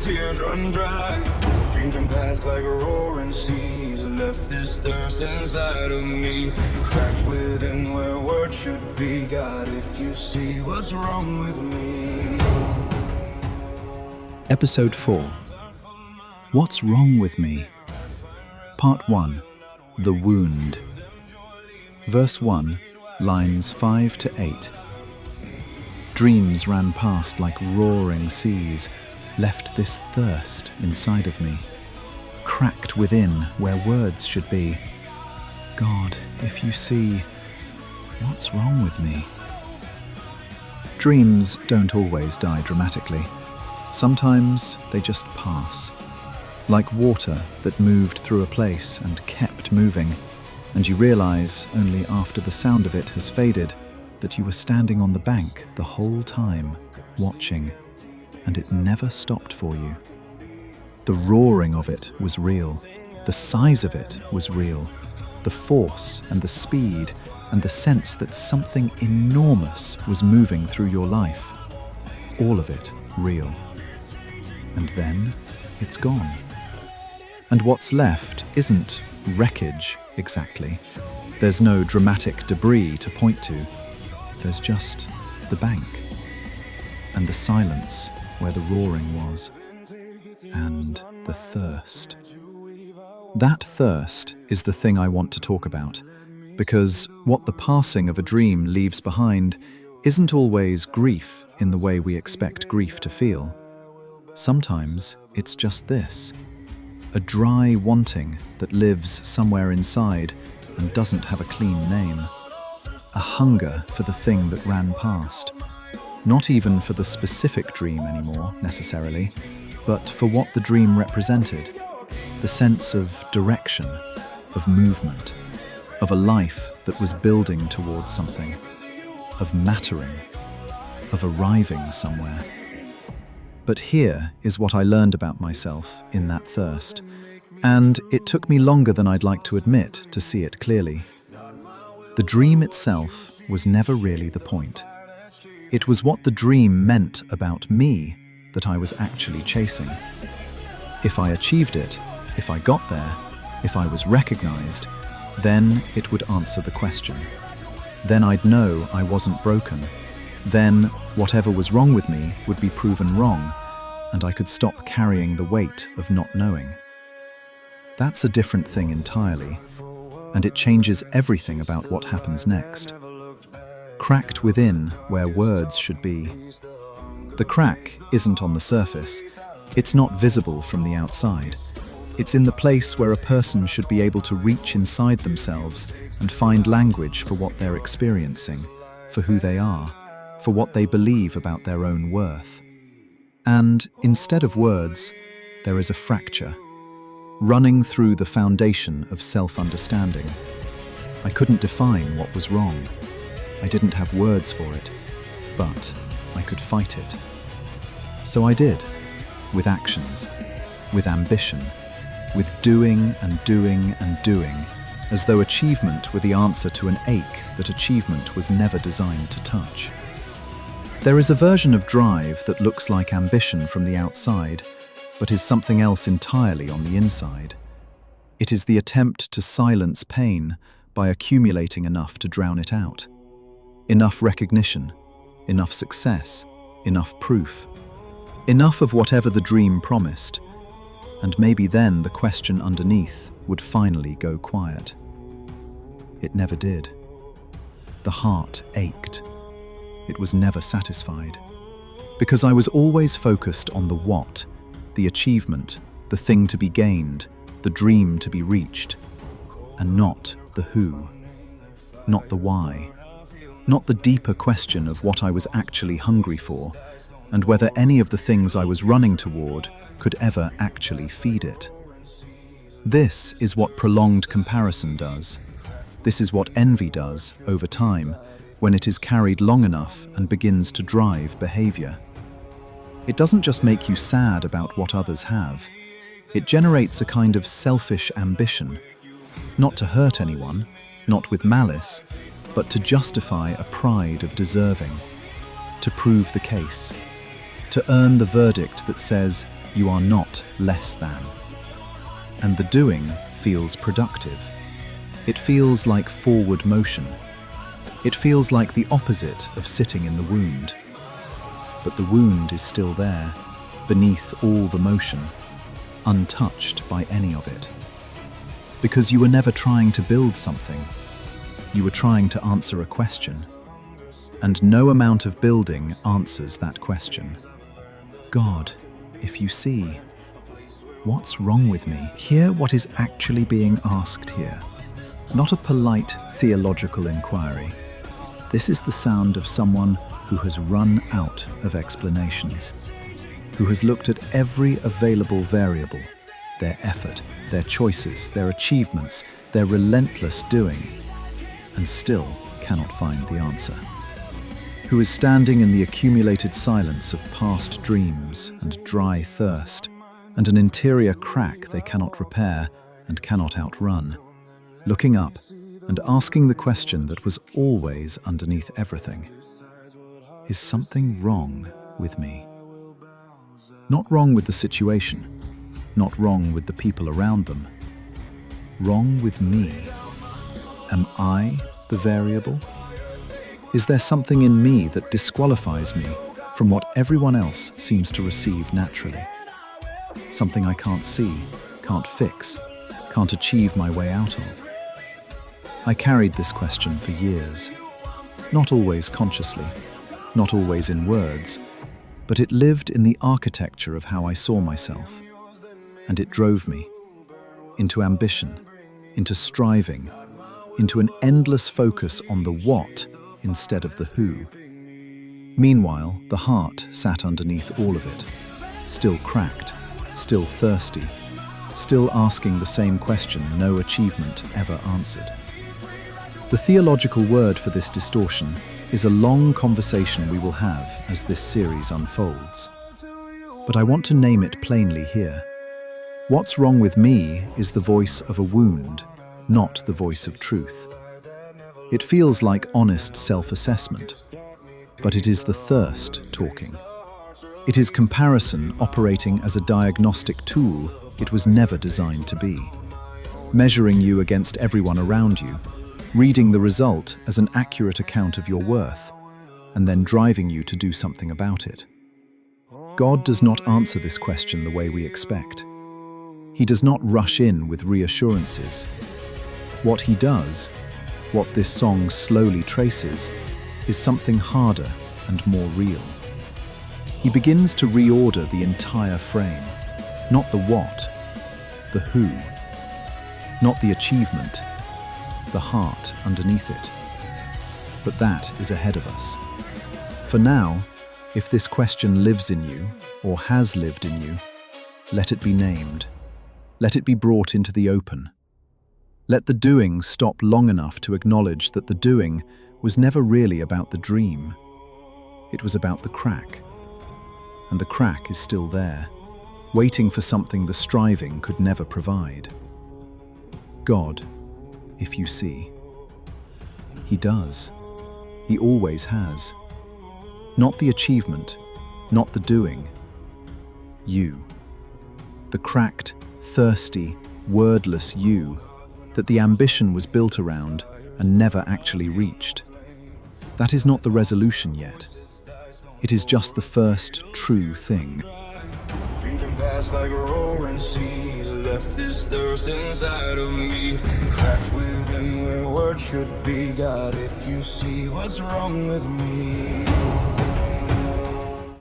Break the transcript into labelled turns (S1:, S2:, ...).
S1: tears run dry. Dreams run past like roaring seas. Left this thirst inside of me, cracked within where words should be. God, if you see what's wrong with me.
S2: Episode 4. What's Wrong With Me? Part 1. The Wound. Verse 1, lines 5 to 8. Dreams ran past like roaring seas, left this thirst inside of me, cracked within where words should be. God, if you see, what's wrong with me? Dreams don't always die dramatically. Sometimes they just pass, like water that moved through a place and kept moving, and you realize only after the sound of it has faded that you were standing on the bank the whole time, watching, and it never stopped for you. The roaring of it was real, the size of it was real, the force and the speed and the sense that something enormous was moving through your life. All of it real. And then it's gone. And what's left isn't wreckage exactly. There's no dramatic debris to point to. There's just the bank and the silence where the roaring was, and the thirst. That thirst is the thing I want to talk about, because what the passing of a dream leaves behind isn't always grief in the way we expect grief to feel. Sometimes it's just this, a dry wanting that lives somewhere inside and doesn't have a clean name. A hunger for the thing that ran past. Not even for the specific dream anymore, necessarily, but for what the dream represented. The sense of direction, of movement, of a life that was building towards something, of mattering, of arriving somewhere. But here is what I learned about myself in that thirst, and it took me longer than I'd like to admit to see it clearly. The dream itself was never really the point. It was what the dream meant about me that I was actually chasing. If I achieved it, if I got there, if I was recognized, then it would answer the question. Then I'd know I wasn't broken. Then whatever was wrong with me would be proven wrong, and I could stop carrying the weight of not knowing. That's a different thing entirely, and it changes everything about what happens next. Cracked within where words should be. The crack isn't on the surface. It's not visible from the outside. It's in the place where a person should be able to reach inside themselves and find language for what they're experiencing, for who they are, for what they believe about their own worth. And instead of words, there is a fracture, running through the foundation of self-understanding. I couldn't define what was wrong. I didn't have words for it, but I could fight it. So I did, with actions, with ambition, with doing and doing and doing, as though achievement were the answer to an ache that achievement was never designed to touch. There is a version of drive that looks like ambition from the outside, but is something else entirely on the inside. It is the attempt to silence pain by accumulating enough to drown it out. Enough recognition, enough success, enough proof. Enough of whatever the dream promised, and maybe then the question underneath would finally go quiet. It never did. The heart ached. It was never satisfied, because I was always focused on the what, the achievement, the thing to be gained, the dream to be reached, and not the who, not the why, not the deeper question of what I was actually hungry for, and whether any of the things I was running toward could ever actually feed it. This is what prolonged comparison does. This is what envy does over time, when it is carried long enough and begins to drive behavior. It doesn't just make you sad about what others have. It generates a kind of selfish ambition, not to hurt anyone, not with malice, but to justify a pride of deserving, to prove the case, to earn the verdict that says, you are not less than. And the doing feels productive. It feels like forward motion. It feels like the opposite of sitting in the wound. But the wound is still there, beneath all the motion, untouched by any of it. Because you were never trying to build something. You were trying to answer a question. And no amount of building answers that question. God, if you see, what's wrong with me? Hear what is actually being asked here. Not a polite theological inquiry. This is the sound of someone who has run out of explanations, who has looked at every available variable, their effort, their choices, their achievements, their relentless doing, and still cannot find the answer. Who is standing in the accumulated silence of past dreams and dry thirst, and an interior crack they cannot repair and cannot outrun, looking up and asking the question that was always underneath everything. Is something wrong with me? Not wrong with the situation, not wrong with the people around them. Wrong with me. Am I the variable? Is there something in me that disqualifies me from what everyone else seems to receive naturally? Something I can't see, can't fix, can't achieve my way out of? I carried this question for years, not always consciously, not always in words, but it lived in the architecture of how I saw myself, and it drove me into ambition, into striving, into an endless focus on the what instead of the who. Meanwhile, the heart sat underneath all of it, still cracked, still thirsty, still asking the same question no achievement ever answered. The theological word for this distortion is a long conversation we will have as this series unfolds. But I want to name it plainly here. What's wrong with me is the voice of a wound, not the voice of truth. It feels like honest self-assessment, but it is the thirst talking. It is comparison operating as a diagnostic tool it was never designed to be. Measuring you against everyone around you, reading the result as an accurate account of your worth, and then driving you to do something about it. God does not answer this question the way we expect. He does not rush in with reassurances. What he does, what this song slowly traces, is something harder and more real. He begins to reorder the entire frame, not the what, the who, not the achievement, the heart underneath it. But that is ahead of us. For now, if this question lives in you, or has lived in you, let it be named. Let it be brought into the open. Let the doing stop long enough to acknowledge that the doing was never really about the dream. It was about the crack. And the crack is still there, waiting for something the striving could never provide. God, if you see. He does. He always has. Not the achievement, not the doing. You. The cracked, thirsty, wordless you that the ambition was built around and never actually reached. That is not the resolution yet. It is just the first true thing.
S1: Dreams and past like roaring seas, left this thirst inside of me, cracked within where words should be. God, if you see what's wrong with me.